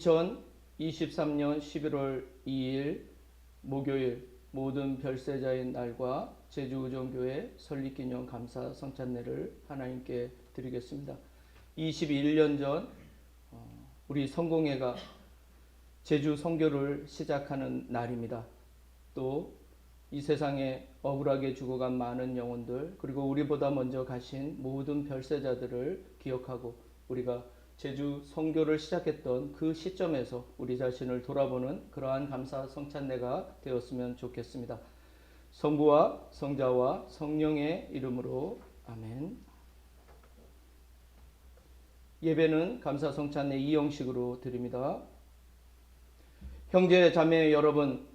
2023년 11월 2일 목요일 모든 별세자의 날과 제주의정교회 설립기념 감사 성찬례를 하나님께 드리겠습니다. 21년 전 우리 성공회가 제주 선교를 시작하는 날입니다. 또 이 세상에 억울하게 죽어간 많은 영혼들, 그리고 우리보다 먼저 가신 모든 별세자들을 기억하고 우리가 제주 선교를 시작했던 그 시점에서 우리 자신을 돌아보는 그러한 감사 성찬례가 되었으면 좋겠습니다. 성부와 성자와 성령의 이름으로 아멘. 예배는 감사 성찬례 이 형식으로 드립니다. 형제 자매 여러분,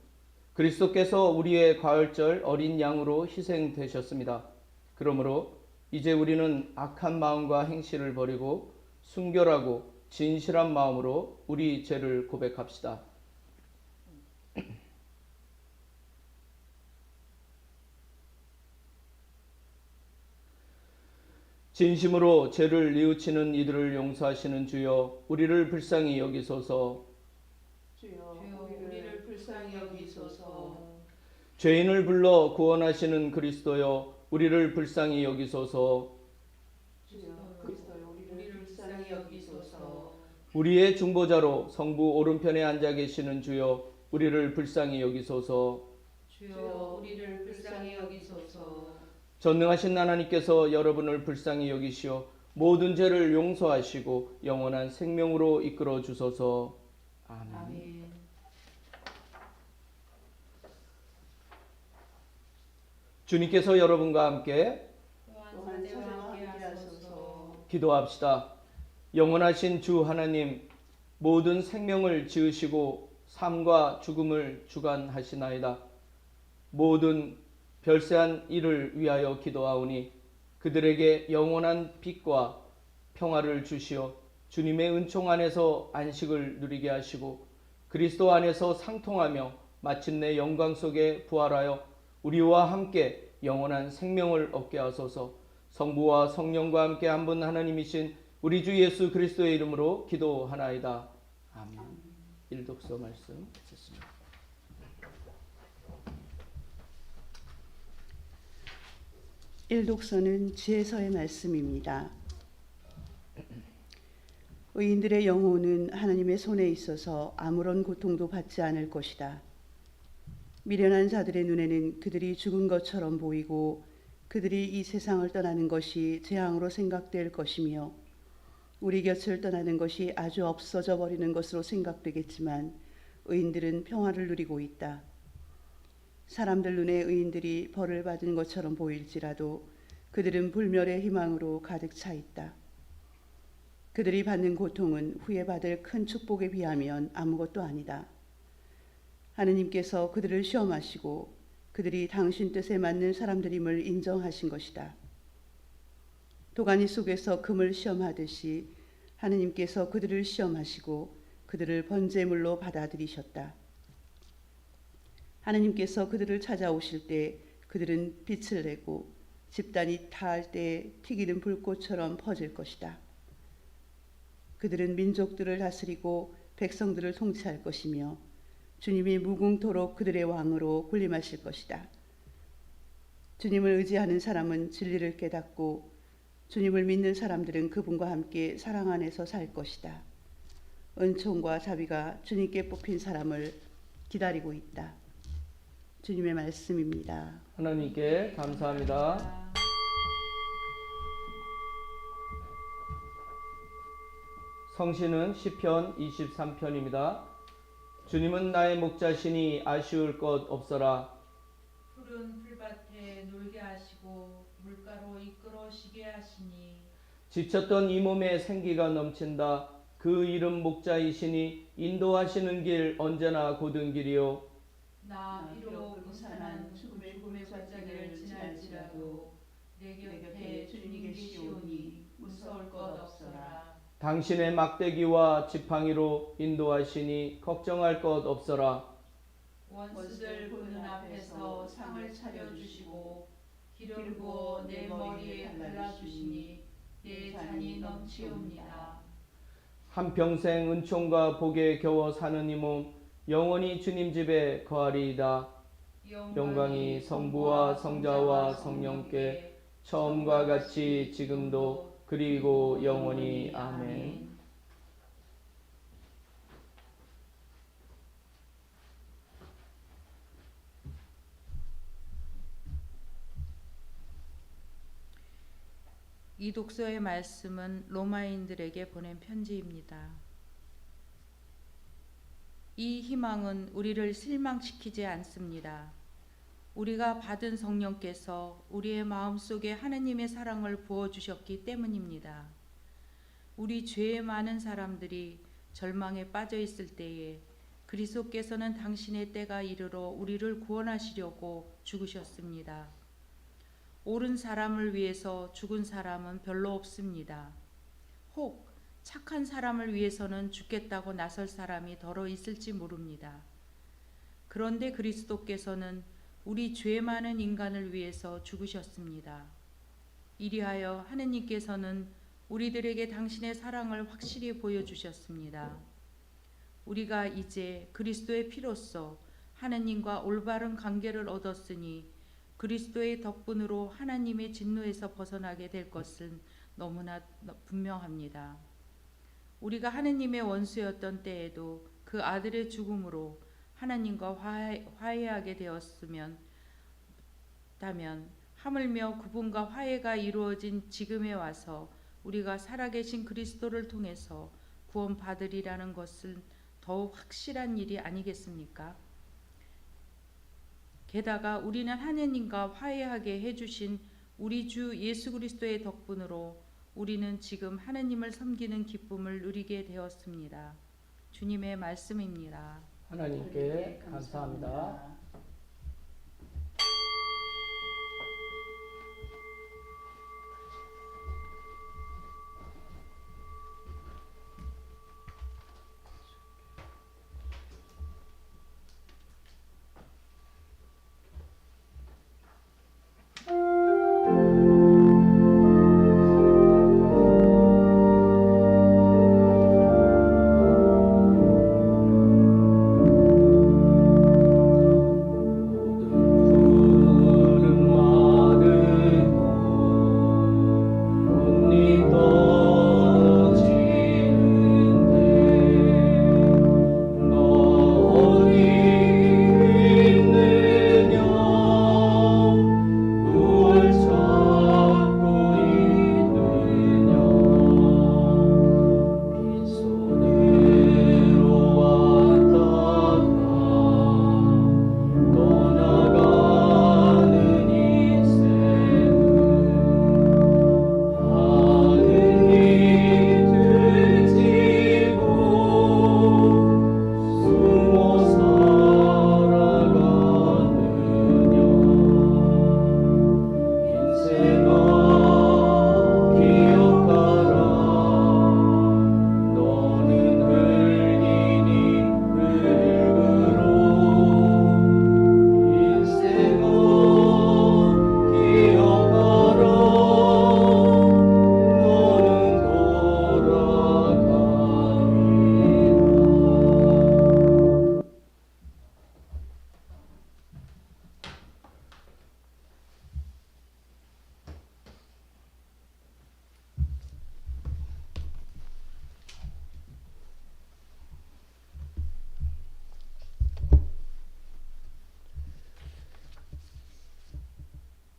그리스도께서 우리의 과혈절 어린 양으로 희생되셨습니다. 그러므로 이제 우리는 악한 마음과 행실을 버리고 순결하고 진실한 마음으로 우리 죄를 고백합시다. 진심으로 죄를 뉘우치는 이들을 용서하시는 주여, 우리를 불쌍히 여기소서. 주여, 우리를 불쌍히 여기소서. 죄인을 불러 구원하시는 그리스도여, 우리를 불쌍히 여기소서. 주여, 그리스도여, 우리를 불쌍히 여기소서. 우리의 중보자로 성부 오른편에 앉아 계시는 주여, 우리를 불쌍히 여기소서. 주여, 우리를 불쌍히 여기소서. 전능하신 하나님께서 여러분을 불쌍히 여기시어 모든 죄를 용서하시고 영원한 생명으로 이끌어 주소서. 아멘. 아멘. 주님께서 여러분과 함께 또한 저와 함께 하소서. 기도합시다. 영원하신 주 하나님, 모든 생명을 지으시고 삶과 죽음을 주관하시나이다. 모든 별세한 이를 위하여 기도하오니 그들에게 영원한 빛과 평화를 주시어 주님의 은총 안에서 안식을 누리게 하시고 그리스도 안에서 상통하며 마침내 영광 속에 부활하여 우리와 함께 영원한 생명을 얻게 하소서. 성부와 성령과 함께 한 분 하나님이신 우리 주 예수 그리스도의 이름으로 기도하나이다. 아멘. 일독서 말씀 듣습니다. 일독서는 지혜서의 말씀입니다. 의인들의 영혼은 하나님의 손에 있어서 아무런 고통도 받지 않을 것이다. 미련한 자들의 눈에는 그들이 죽은 것처럼 보이고 그들이 이 세상을 떠나는 것이 재앙으로 생각될 것이며 우리 곁을 떠나는 것이 아주 없어져 버리는 것으로 생각되겠지만 의인들은 평화를 누리고 있다. 사람들 눈에 의인들이 벌을 받은 것처럼 보일지라도 그들은 불멸의 희망으로 가득 차 있다. 그들이 받는 고통은 후에 받을 큰 축복에 비하면 아무것도 아니다. 하느님께서 그들을 시험하시고 그들이 당신 뜻에 맞는 사람들임을 인정하신 것이다. 도가니 속에서 금을 시험하듯이 하느님께서 그들을 시험하시고 그들을 번제물로 받아들이셨다. 하느님께서 그들을 찾아오실 때 그들은 빛을 내고 집단이 타할 때 튀기는 불꽃처럼 퍼질 것이다. 그들은 민족들을 다스리고 백성들을 통치할 것이며 주님이 무궁토록 그들의 왕으로 군림하실 것이다. 주님을 의지하는 사람은 진리를 깨닫고 주님을 믿는 사람들은 그분과 함께 사랑 안에서 살 것이다. 은총과 자비가 주님께 뽑힌 사람을 기다리고 있다. 주님의 말씀입니다. 하나님께 감사합니다. 성시는 시편 23편입니다. 주님은 나의 목자시니 아쉬울 것 없어라. 푸른 풀밭에 놀게 하시고 물가로 이끌어 쉬게 하시니 지쳤던 이 몸에 생기가 넘친다. 그 이름 목자이시니 인도하시는 길 언제나 고든 길이요. 나 비록 음산한 죽음의 골짜기를 지날지라도 내 곁에 주님이 계시오니 무서울 것 없어라. 당신의 막대기와 지팡이로 인도하시니 걱정할 것 없어라. 원수들 보는 앞에서 상을 차려주시고 기름 부어 내 머리에 발라주시니 내 잔이 넘치옵니다. 한평생 은총과 복에 겨워 사는 이 몸 영원히 주님 집에 거하리이다. 영광이 성부와 성자와 성령께 처음과 같이 지금도 그리고 영원히 아멘. 이 독서의 말씀은 로마인들에게 보낸 편지입니다. 이 희망은 우리를 실망시키지 않습니다. 우리가 받은 성령께서 우리의 마음속에 하느님의 사랑을 부어주셨기 때문입니다. 우리 죄 많은 사람들이 절망에 빠져 있을 때에 그리스도께서는 당신의 때가 이르러 우리를 구원하시려고 죽으셨습니다. 옳은 사람을 위해서 죽은 사람은 별로 없습니다. 혹 착한 사람을 위해서는 죽겠다고 나설 사람이 더러 있을지 모릅니다. 그런데 그리스도께서는 우리 죄 많은 인간을 위해서 죽으셨습니다. 이리하여 하느님께서는 우리들에게 당신의 사랑을 확실히 보여주셨습니다. 우리가 이제 그리스도의 피로써 하느님과 올바른 관계를 얻었으니 그리스도의 덕분으로 하나님의 진노에서 벗어나게 될 것은 너무나 분명합니다. 우리가 하느님의 원수였던 때에도 그 아들의 죽음으로 하나님과 화해하게 되었으면 하물며 그분과 화해가 이루어진 지금에 와서 우리가 살아계신 그리스도를 통해서 구원받으리라는 것은 더욱 확실한 일이 아니겠습니까? 게다가 우리는 하느님과 화해하게 해주신 우리 주 예수 그리스도의 덕분으로 우리는 지금 하느님을 섬기는 기쁨을 누리게 되었습니다. 주님의 말씀입니다. 하나님께 감사합니다.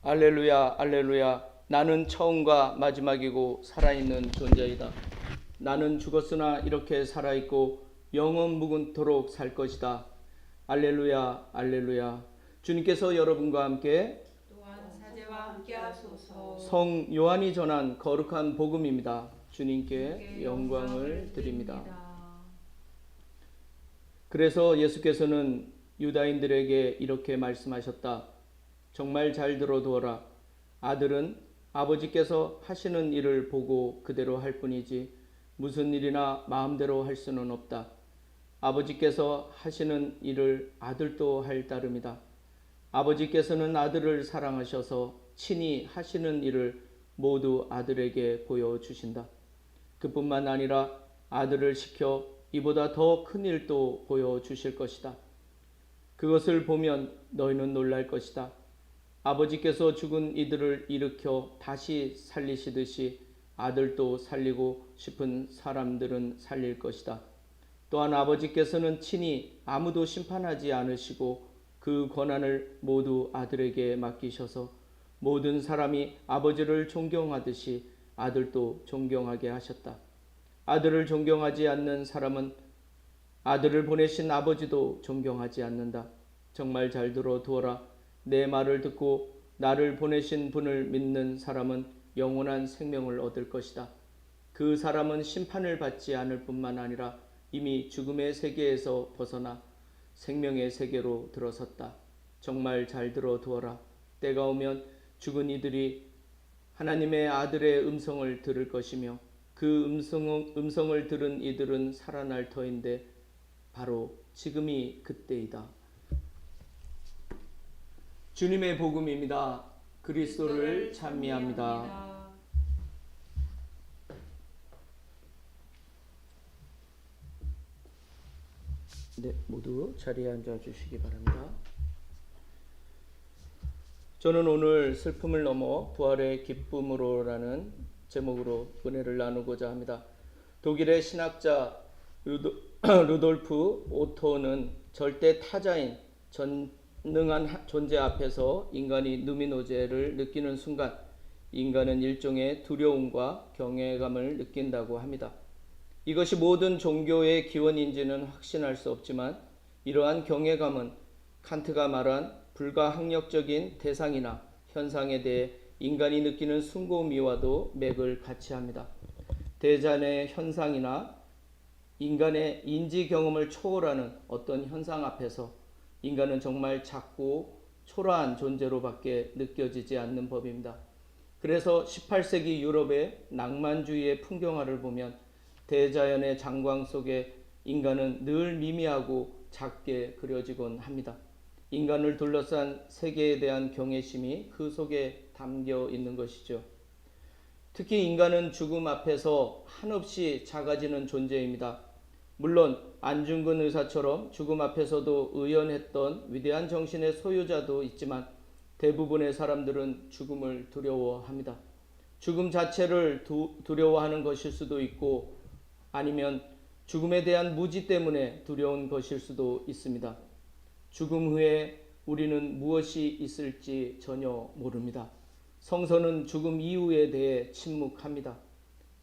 알렐루야, 알렐루야. 나는 처음과 마지막이고 살아있는 존재이다. 나는 죽었으나 이렇게 살아있고 영원 무궁토록 살 것이다. 알렐루야, 알렐루야. 주님께서 여러분과 함께 또한 사제와 함께 하소서. 성 요한이 전한 거룩한 복음입니다. 주님께 영광을 드립니다. 그래서 예수께서는 유다인들에게 이렇게 말씀하셨다. 정말 잘 들어두어라. 아들은 아버지께서 하시는 일을 보고 그대로 할 뿐이지 무슨 일이나 마음대로 할 수는 없다. 아버지께서 하시는 일을 아들도 할 따름이다. 아버지께서는 아들을 사랑하셔서 친히 하시는 일을 모두 아들에게 보여주신다. 그뿐만 아니라 아들을 시켜 이보다 더 큰 일도 보여주실 것이다. 그것을 보면 너희는 놀랄 것이다. 아버지께서 죽은 이들을 일으켜 다시 살리시듯이 아들도 살리고 싶은 사람들은 살릴 것이다. 또한 아버지께서는 친히 아무도 심판하지 않으시고 그 권한을 모두 아들에게 맡기셔서 모든 사람이 아버지를 존경하듯이 아들도 존경하게 하셨다. 아들을 존경하지 않는 사람은 아들을 보내신 아버지도 존경하지 않는다. 정말 잘 들어두어라. 내 말을 듣고 나를 보내신 분을 믿는 사람은 영원한 생명을 얻을 것이다. 그 사람은 심판을 받지 않을 뿐만 아니라 이미 죽음의 세계에서 벗어나 생명의 세계로 들어섰다. 정말 잘 들어두어라. 때가 오면 죽은 이들이 하나님의 아들의 음성을 들을 것이며 그 음성을 들은 이들은 살아날 터인데 바로 지금이 그때이다. 주님의 복음입니다. 그리스도를 찬미합니다. 네, 모두 자리에 앉아 주시기 바랍니다. 저는 오늘 슬픔을 넘어 부활의 기쁨으로라는 제목으로 은혜를 나누고자 합니다. 독일의 신학자 루돌프 오토는 절대 타자인 전능한 존재 앞에서 인간이 누미노제를 느끼는 순간 인간은 일종의 두려움과 경외감을 느낀다고 합니다. 이것이 모든 종교의 기원인지는 확신할 수 없지만 이러한 경외감은 칸트가 말한 불가항력적인 대상이나 현상에 대해 인간이 느끼는 숭고미와도 맥을 같이 합니다. 대자연의 현상이나 인간의 인지 경험을 초월하는 어떤 현상 앞에서 인간은 정말 작고 초라한 존재로밖에 느껴지지 않는 법입니다. 그래서 18세기 유럽의 낭만주의의 풍경화를 보면 대자연의 장광 속에 인간은 늘 미미하고 작게 그려지곤 합니다. 인간을 둘러싼 세계에 대한 경외심이 그 속에 담겨 있는 것이죠. 특히 인간은 죽음 앞에서 한없이 작아지는 존재입니다. 물론 안중근 의사처럼 죽음 앞에서도 의연했던 위대한 정신의 소유자도 있지만 대부분의 사람들은 죽음을 두려워합니다. 죽음 자체를 두려워하는 것일 수도 있고 아니면 죽음에 대한 무지 때문에 두려운 것일 수도 있습니다. 죽음 후에 우리는 무엇이 있을지 전혀 모릅니다. 성서는 죽음 이후에 대해 침묵합니다.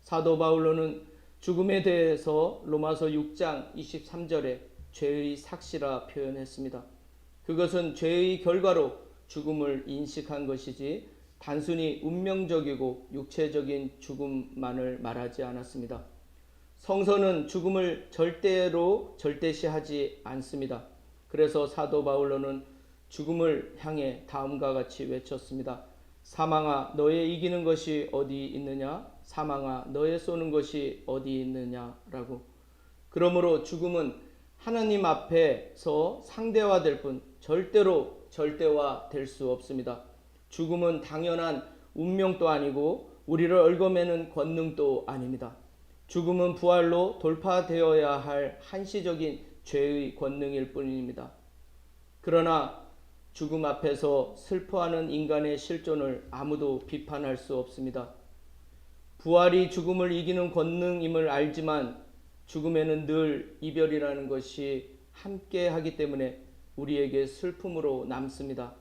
사도 바울로는 죽음에 대해서 로마서 6장 23절에 죄의 삭시라 표현했습니다. 그것은 죄의 결과로 죽음을 인식한 것이지 단순히 운명적이고 육체적인 죽음만을 말하지 않았습니다. 성서는 죽음을 절대로 절대시하지 않습니다. 그래서 사도 바울로는 죽음을 향해 다음과 같이 외쳤습니다. 사망아 너의 이기는 것이 어디 있느냐? 사망아 너의 쏘는 것이 어디 있느냐라고. 그러므로 죽음은 하나님 앞에서 상대화될 뿐 절대로 절대화될 수 없습니다. 죽음은 당연한 운명도 아니고 우리를 얽어매는 권능도 아닙니다. 죽음은 부활로 돌파되어야 할 한시적인 죄의 권능일 뿐입니다. 그러나 죽음 앞에서 슬퍼하는 인간의 실존을 아무도 비판할 수 없습니다. 부활이 죽음을 이기는 권능임을 알지만 죽음에는 늘 이별이라는 것이 함께하기 때문에 우리에게 슬픔으로 남습니다.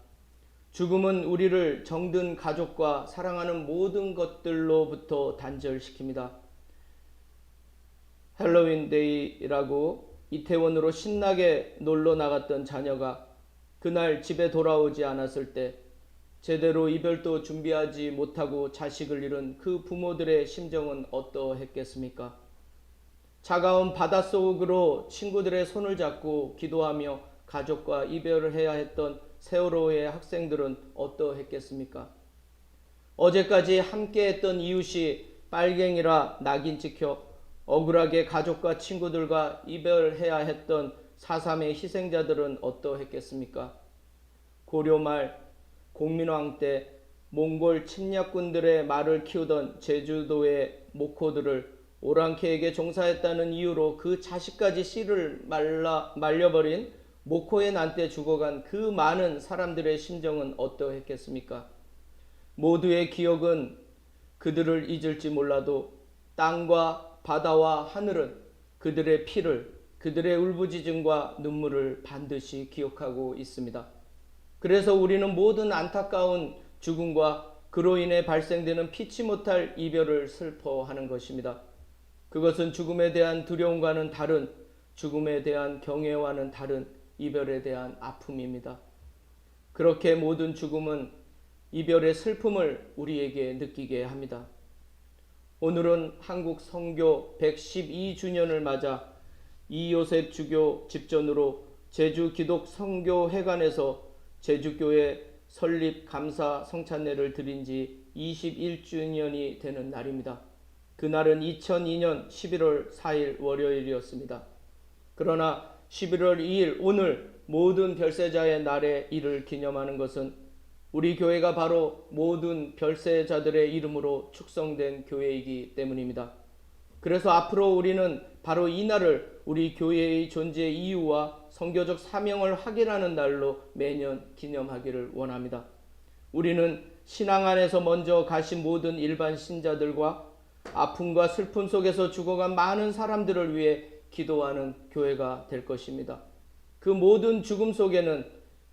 죽음은 우리를 정든 가족과 사랑하는 모든 것들로부터 단절시킵니다. 헬로윈 데이라고 이태원으로 신나게 놀러 나갔던 자녀가 그날 집에 돌아오지 않았을 때 제대로 이별도 준비하지 못하고 자식을 잃은 그 부모들의 심정은 어떠했겠습니까? 차가운 바닷속으로 친구들의 손을 잡고 기도하며 가족과 이별을 해야 했던 세월호의 학생들은 어떠했겠습니까? 어제까지 함께했던 이웃이 빨갱이라 낙인 찍혀 억울하게 가족과 친구들과 이별해야 했던 4.3의 희생자들은 어떠했겠습니까? 고려말 공민왕 때 몽골 침략군들의 말을 키우던 제주도의 목호들을 오랑캐에게 종사했다는 이유로 그 자식까지 씨를 말려버린 목호의 난때 죽어간 그 많은 사람들의 심정은 어떠했겠습니까? 모두의 기억은 그들을 잊을지 몰라도 땅과 바다와 하늘은 그들의 피를, 그들의 울부짖음과 눈물을 반드시 기억하고 있습니다. 그래서 우리는 모든 안타까운 죽음과 그로 인해 발생되는 피치 못할 이별을 슬퍼하는 것입니다. 그것은 죽음에 대한 두려움과는 다른, 죽음에 대한 경외와는 다른 이별에 대한 아픔입니다. 그렇게 모든 죽음은 이별의 슬픔을 우리에게 느끼게 합니다. 오늘은 한국 선교 112주년을 맞아 이요셉 주교 집전으로 제주 기독 선교회관에서 제주교회 설립 감사 성찬례를 드린 지 21주년이 되는 날입니다. 그날은 2002년 11월 4일 월요일이었습니다. 그러나 11월 2일 오늘 모든 별세자의 날에 이를 기념하는 것은 우리 교회가 바로 모든 별세자들의 이름으로 축성된 교회이기 때문입니다. 그래서 앞으로 우리는 바로 이 날을 우리 교회의 존재 이유와 선교적 사명을 확인하는 날로 매년 기념하기를 원합니다. 우리는 신앙 안에서 먼저 가신 모든 일반 신자들과 아픔과 슬픔 속에서 죽어간 많은 사람들을 위해 기도하는 교회가 될 것입니다. 그 모든 죽음 속에는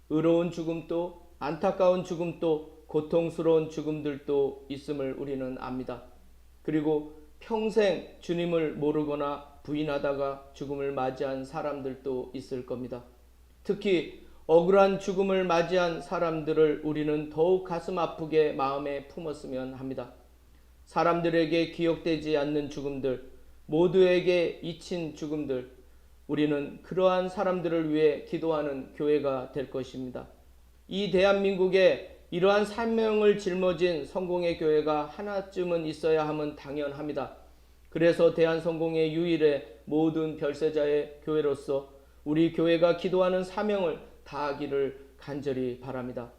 의로운 죽음도 안타까운 죽음도 고통스러운 죽음들도 있음을 우리는 압니다. 그리고 평생 주님을 모르거나 부인하다가 죽음을 맞이한 사람들도 있을 겁니다. 특히 억울한 죽음을 맞이한 사람들을 우리는 더욱 가슴 아프게 마음에 품었으면 합니다. 사람들에게 기억되지 않는 죽음들, 모두에게 잊힌 죽음들, 우리는 그러한 사람들을 위해 기도하는 교회가 될 것입니다. 이 대한민국에 이러한 사명을 짊어진 성공의 교회가 하나쯤은 있어야 함은 당연합니다. 그래서 대한성공의 유일의 모든 별세자의 교회로서 우리 교회가 기도하는 사명을 다하기를 간절히 바랍니다.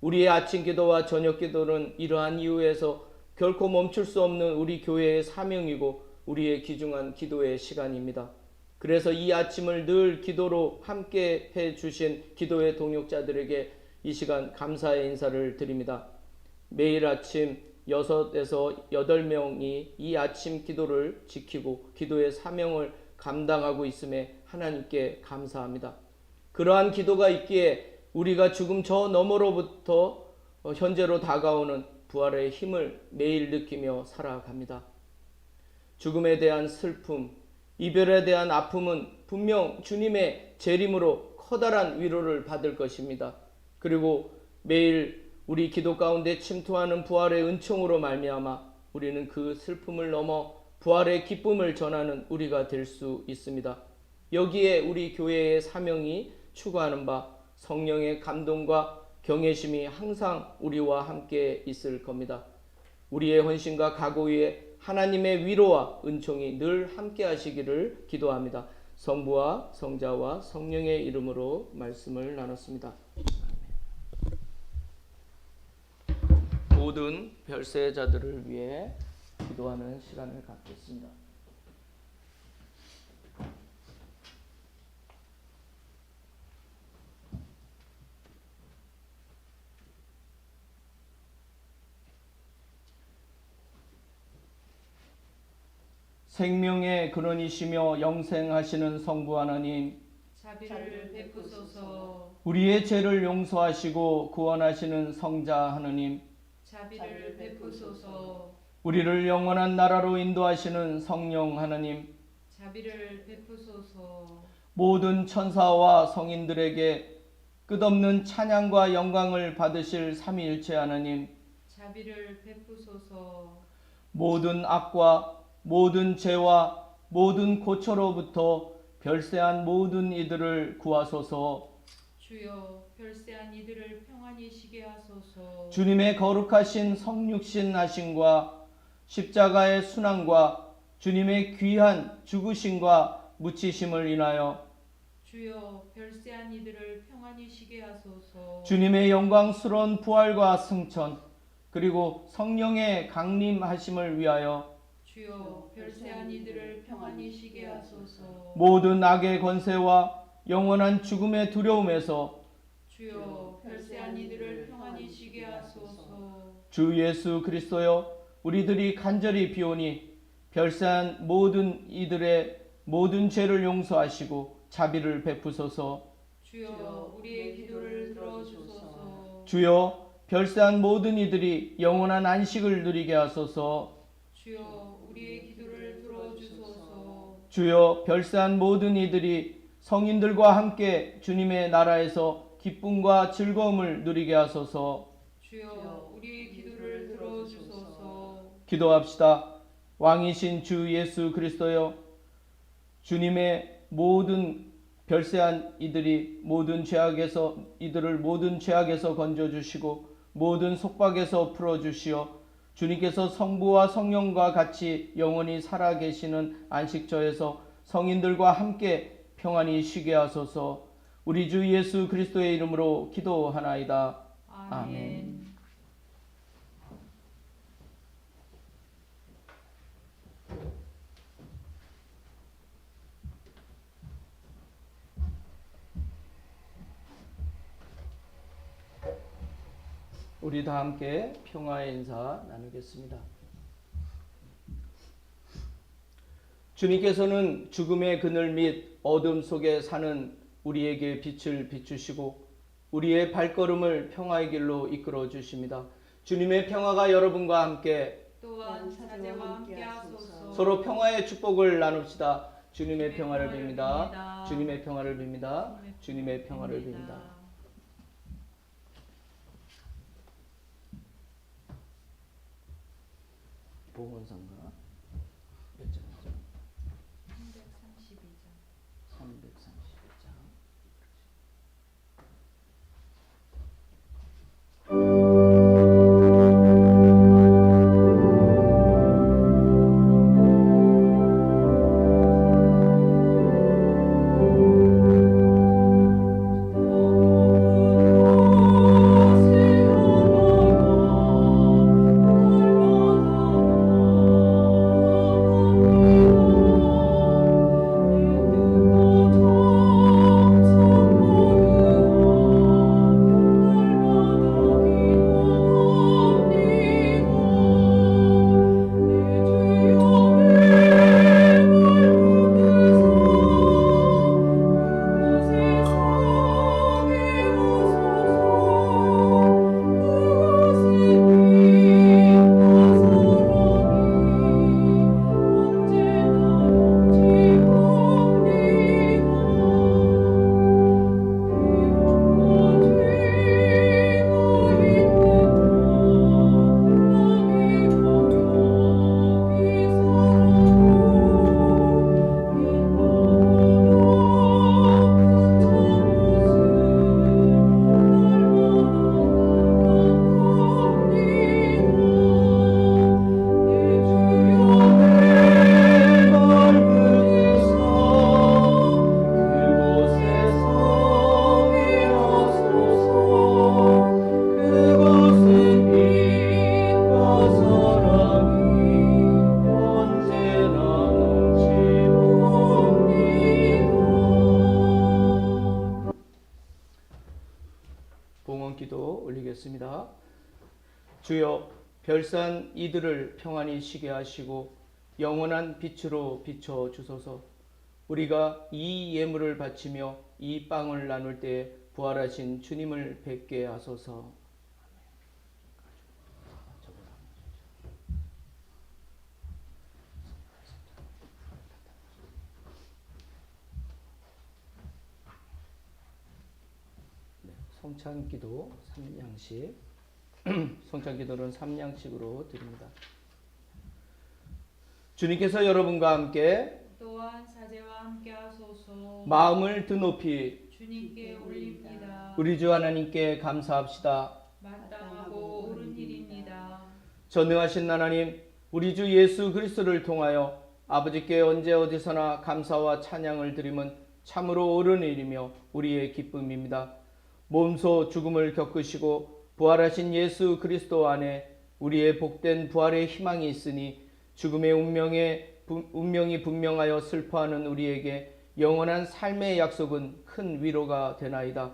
우리의 아침 기도와 저녁 기도는 이러한 이유에서 결코 멈출 수 없는 우리 교회의 사명이고 우리의 귀중한 기도의 시간입니다. 그래서 이 아침을 늘 기도로 함께 해주신 기도의 동역자들에게 이 시간 감사의 인사를 드립니다. 매일 아침 6에서 8명이 이 아침 기도를 지키고 기도의 사명을 감당하고 있음에 하나님께 감사합니다. 그러한 기도가 있기에 우리가 죽음 저 너머로부터 현재로 다가오는 부활의 힘을 매일 느끼며 살아갑니다. 죽음에 대한 슬픔, 이별에 대한 아픔은 분명 주님의 재림으로 커다란 위로를 받을 것입니다. 그리고 매일 우리 기도 가운데 침투하는 부활의 은총으로 말미암아 우리는 그 슬픔을 넘어 부활의 기쁨을 전하는 우리가 될 수 있습니다. 여기에 우리 교회의 사명이 추구하는 바 성령의 감동과 경외심이 항상 우리와 함께 있을 겁니다. 우리의 헌신과 각오 위에 하나님의 위로와 은총이 늘 함께 하시기를 기도합니다. 성부와 성자와 성령의 이름으로 말씀을 나눴습니다. 모든 별세자들을 위해 기도하는 시간을 갖겠습니다. 생명의 근원이시며 영생하시는 성부 하나님, 자비를 베푸소서. 우리의 죄를 용서하시고 구원하시는 성자 하나님, 자비를 베푸소서. 우리를 영원한 나라로 인도하시는 성령 하나님, 자비를 베푸소서. 모든 천사와 성인들에게 끝없는 찬양과 영광을 받으실 삼위일체 하나님, 자비를 베푸소서. 모든 악과 모든 죄와 모든 고초로부터 별세한 모든 이들을 구하소서. 주여, 별세한 이들을 평안히 쉬게 하소서. 주님의 거룩하신 성육신 하심과 십자가의 순환과 주님의 귀한 죽으심과 묻히심을 인하여 주여, 별세한 이들을 평안히 쉬게 하소서. 주님의 영광스러운 부활과 승천 그리고 성령의 강림하심을 위하여 주여 별세한 이들을 평안히 쉬게 하소서. 모든 악의 권세와 영원한 죽음의 두려움에서 주여 별세한 이들을 평안히 쉬게 하소서. 주 예수 그리스도여 우리들이 간절히 비오니 별세한 모든 이들의 모든 죄를 용서하시고 자비를 베푸소서. 주여 우리의 기도를 들어주소서. 주여 별세한 모든 이들이 영원한 안식을 누리게 하소서. 주여 우리의 기도를 들어주소서. 주여 별세한 모든 이들이 성인들과 함께 주님의 나라에서 기쁨과 즐거움을 누리게 하소서. 주여 우리의 기도를 들어주소서. 기도합시다. 왕이신 주 예수 그리스도여 주님의 모든 별세한 이들이 이들을 모든 죄악에서 건져 주시고 모든 속박에서 풀어 주시어 주님께서 성부와 성령과 같이 영원히 살아 계시는 안식처에서 성인들과 함께 평안히 쉬게 하소서. 우리 주 예수 그리스도의 이름으로 기도하나이다. 아멘. 우리 다 함께 평화의 인사 나누겠습니다. 주님께서는 죽음의 그늘 및 어둠 속에 사는 우리에게 빛을 비추시고 우리의 발걸음을 평화의 길로 이끌어 주십니다. 주님의 평화가 여러분과 함께 또한 사제와 함께 하소서. 서로 평화의 축복을 나눕시다. 주님의 평화를 빕니다. 빕니다. 주님의 평화를 빕니다. 주님의 평화를 빕니다. 보건상가 몇 장이죠? 332장. 332장. 봉헌기도 올리겠습니다. 주여 별산 이들을 평안히 쉬게 하시고 영원한 빛으로 비춰 주소서. 우리가 이 예물을 바치며 이 빵을 나눌 때 부활하신 주님을 뵙게 하소서. 성찬기도 3양씩 성찬기도는 3양씩으로 드립니다. 주님께서 여러분과 함께 또한 사제와 함께 하소서. 마음을 드높이 주님께 올립니다. 우리 주 하나님께 감사합시다. 마땅하고 옳은 일입니다. 전능하신 하나님, 우리 주 예수 그리스도를 통하여 아버지께 언제 어디서나 감사와 찬양을 드림은 참으로 옳은 일이며 우리의 기쁨입니다. 몸소 죽음을 겪으시고 부활하신 예수 그리스도 안에 우리의 복된 부활의 희망이 있으니 죽음의 운명이 분명하여 슬퍼하는 우리에게 영원한 삶의 약속은 큰 위로가 되나이다.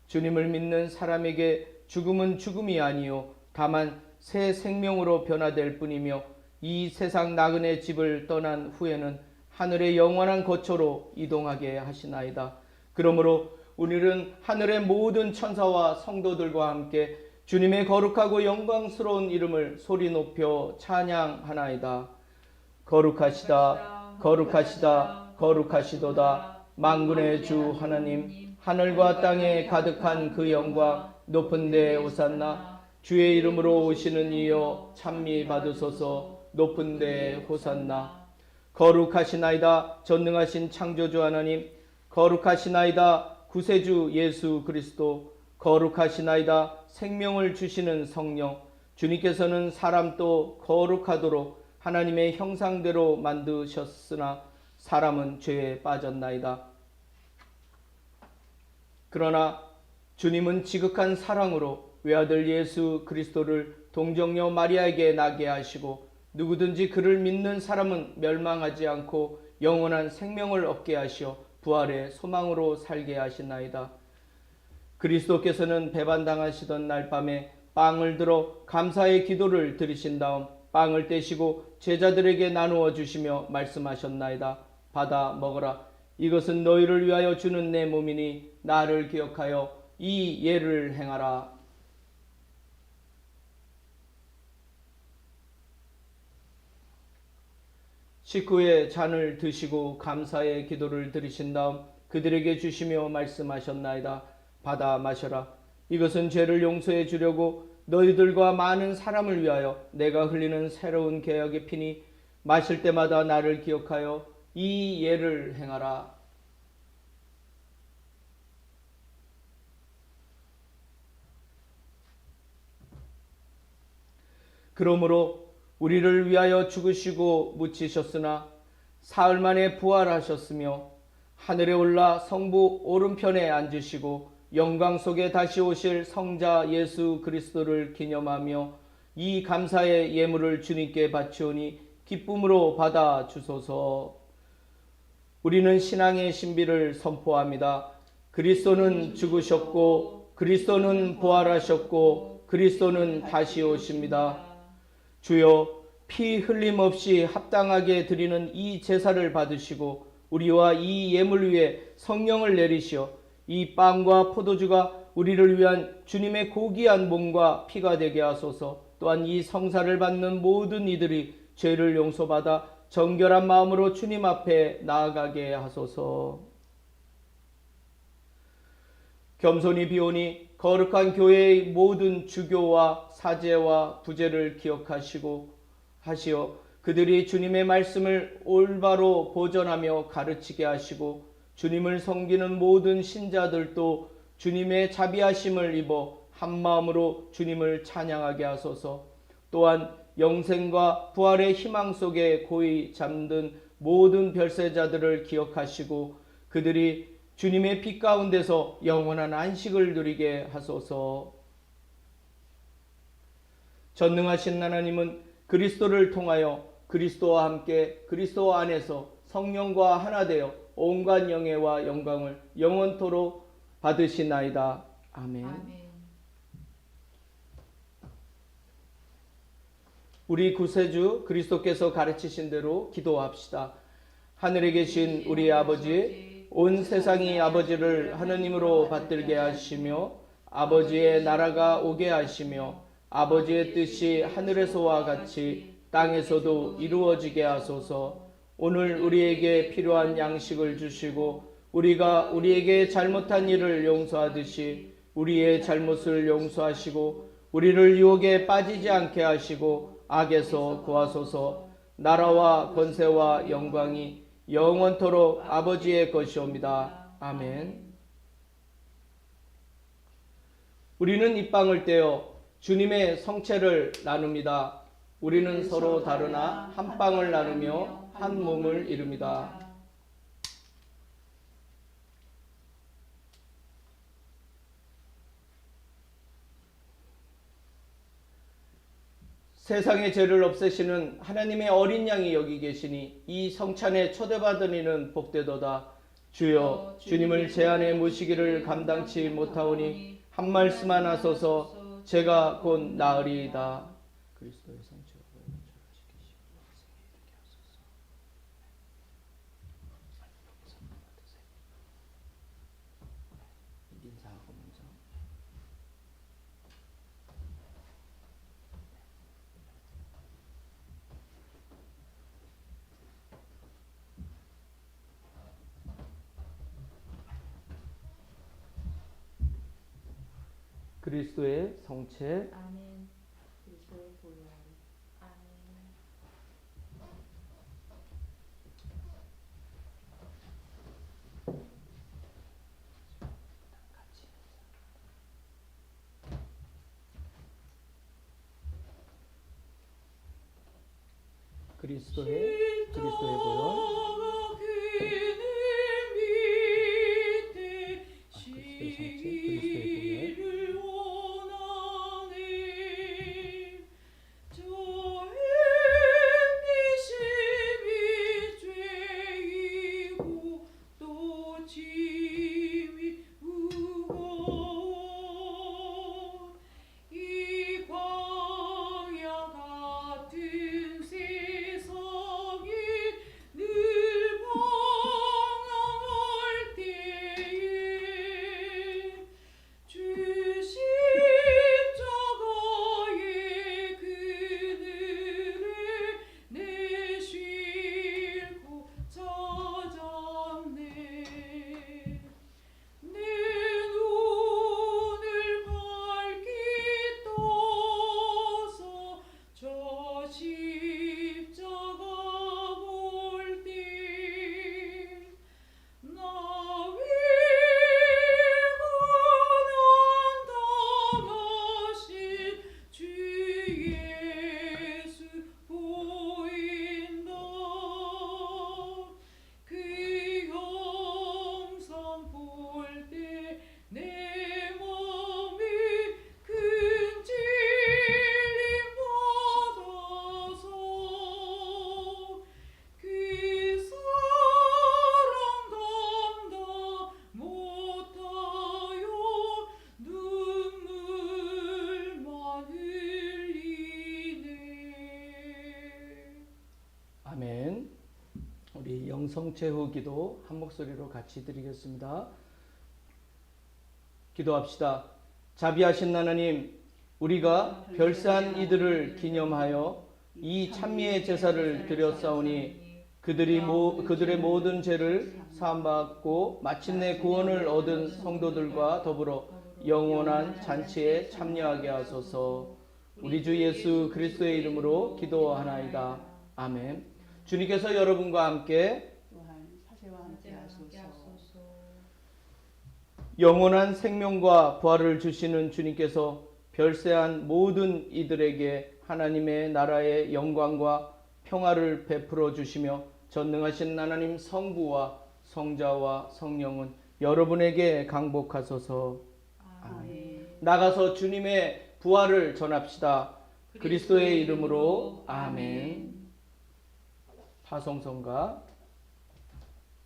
주님을 믿는 사람에게 죽음은 죽음이 아니요 다만 새 생명으로 변화될 뿐이며 이 세상 나그네 집을 떠난 후에는 하늘의 영원한 거처로 이동하게 하시나이다. 그러므로 우리는 하늘의 모든 천사와 성도들과 함께 주님의 거룩하고 영광스러운 이름을 소리 높여 찬양하나이다. 거룩하시다, 거룩하시다, 거룩하시도다. 만군의 주 하나님, 하늘과 땅에 가득한 그 영광, 높은 데 오산나. 주의 이름으로 오시는 이여 찬미 받으소서. 높은 데 호산나. 거룩하시나이다 전능하신 창조주 하나님, 거룩하시나이다 구세주 예수 그리스도, 거룩하시나이다 생명을 주시는 성령. 주님께서는 사람도 거룩하도록 하나님의 형상대로 만드셨으나 사람은 죄에 빠졌나이다. 그러나 주님은 지극한 사랑으로 외아들 예수 그리스도를 동정녀 마리아에게 나게 하시고 누구든지 그를 믿는 사람은 멸망하지 않고 영원한 생명을 얻게 하시어 부활의 소망으로 살게 하시나이다. 그리스도께서는 배반당하시던 날 밤에 빵을 들어 감사의 기도를 드리신 다음 빵을 떼시고 제자들에게 나누어 주시며 말씀하셨나이다. 받아 먹어라. 이것은 너희를 위하여 주는 내 몸이니 나를 기억하여 이 예를 행하라. 식후에 잔을 드시고 감사의 기도를 드리신 다음 그들에게 주시며 말씀하셨나이다. 받아 마셔라. 이것은 죄를 용서해 주려고 너희들과 많은 사람을 위하여 내가 흘리는 새로운 계약의 피니 마실 때마다 나를 기억하여 이 예를 행하라. 그러므로 우리를 위하여 죽으시고 묻히셨으나 사흘 만에 부활하셨으며 하늘에 올라 성부 오른편에 앉으시고 영광 속에 다시 오실 성자 예수 그리스도를 기념하며 이 감사의 예물을 주님께 바치오니 기쁨으로 받아 주소서. 우리는 신앙의 신비를 선포합니다. 그리스도는 죽으셨고 그리스도는 부활하셨고 그리스도는 다시 오십니다. 주여, 피 흘림 없이 합당하게 드리는 이 제사를 받으시고 우리와 이 예물 위에 성령을 내리시어 이 빵과 포도주가 우리를 위한 주님의 고귀한 몸과 피가 되게 하소서. 또한 이 성사를 받는 모든 이들이 죄를 용서받아 정결한 마음으로 주님 앞에 나아가게 하소서. 겸손히 비오니 거룩한 교회의 모든 주교와 사제와 부제를 기억하시고 하시어 그들이 주님의 말씀을 올바로 보전하며 가르치게 하시고 주님을 섬기는 모든 신자들도 주님의 자비하심을 입어 한마음으로 주님을 찬양하게 하소서. 또한 영생과 부활의 희망 속에 고이 잠든 모든 별세자들을 기억하시고 그들이 주님의 빛 가운데서 영원한 안식을 누리게 하소서. 전능하신 하나님은 그리스도를 통하여 그리스도와 함께 그리스도 안에서 성령과 하나 되어 온갖 영예와 영광을 영원토록 받으시나이다. 아멘. 아멘. 우리 구세주 그리스도께서 가르치신 대로 기도합시다. 하늘에 계신 우리 아버지, 온 세상이 아버지를 하느님으로 받들게 하시며 아버지의 나라가 오게 하시며 아버지의 뜻이 하늘에서와 같이 땅에서도 이루어지게 하소서. 오늘 우리에게 필요한 양식을 주시고 우리가 우리에게 잘못한 일을 용서하듯이 우리의 잘못을 용서하시고 우리를 유혹에 빠지지 않게 하시고 악에서 구하소서. 나라와 권세와 영광이 영원토록 아버지의 것이옵니다. 아멘. 우리는 이 빵을 떼어 주님의 성체를 나눕니다. 우리는 서로 다르나 한 빵을 나누며 한 몸을 이룹니다. 세상의 죄를 없애시는 하나님의 어린 양이 여기 계시니 이 성찬에 초대받은 이는 복되도다. 주여, 주님을 제 안에 모시기를 감당치 못하오니 한 말씀만 하소서. 제가 곧 나으리이다. 그리스도의 성체와 보혈을 절하시키시고 생에 이르게 하소서. 인사하고 먼저. 그리스도의 성체. 아멘. 그리스도의 보혈. 아멘. 그리스도의 보혈. 아멘. 우리 영성체 후 기도 한 목소리로 같이 드리겠습니다. 기도합시다. 자비하신 하나님, 우리가 별세한 이들을 기념하여 이 찬미의 제사를 드렸사오니 그들의 모든 죄를 사함받고 마침내 구원을 얻은 성도들과 더불어 영원한 잔치에 참여하게 하소서. 우리 주 예수 그리스도의 이름으로 기도하나이다. 아멘. 주님께서 여러분과 함께 또한 사제와 함께 하소서. 영원한 생명과 부활을 주시는 주님께서 별세한 모든 이들에게 하나님의 나라의 영광과 평화를 베풀어 주시며 전능하신 하나님 성부와 성자와 성령은 여러분에게 강복하소서. 아멘. 나가서 주님의 부활을 전합시다. 그리스도의 이름으로 아멘. 파송성가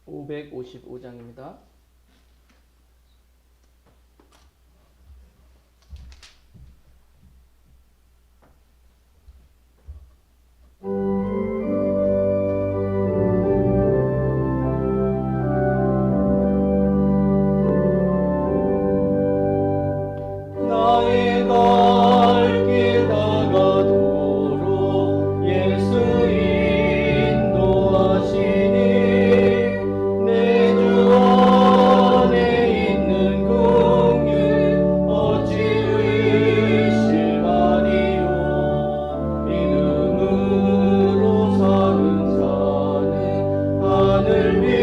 555장입니다. 나의 갈 길 다가도록 예수 인도하시니 내 주 안에 있는 긍휼 어찌 의심하리요. 믿음으로 사는 하늘 위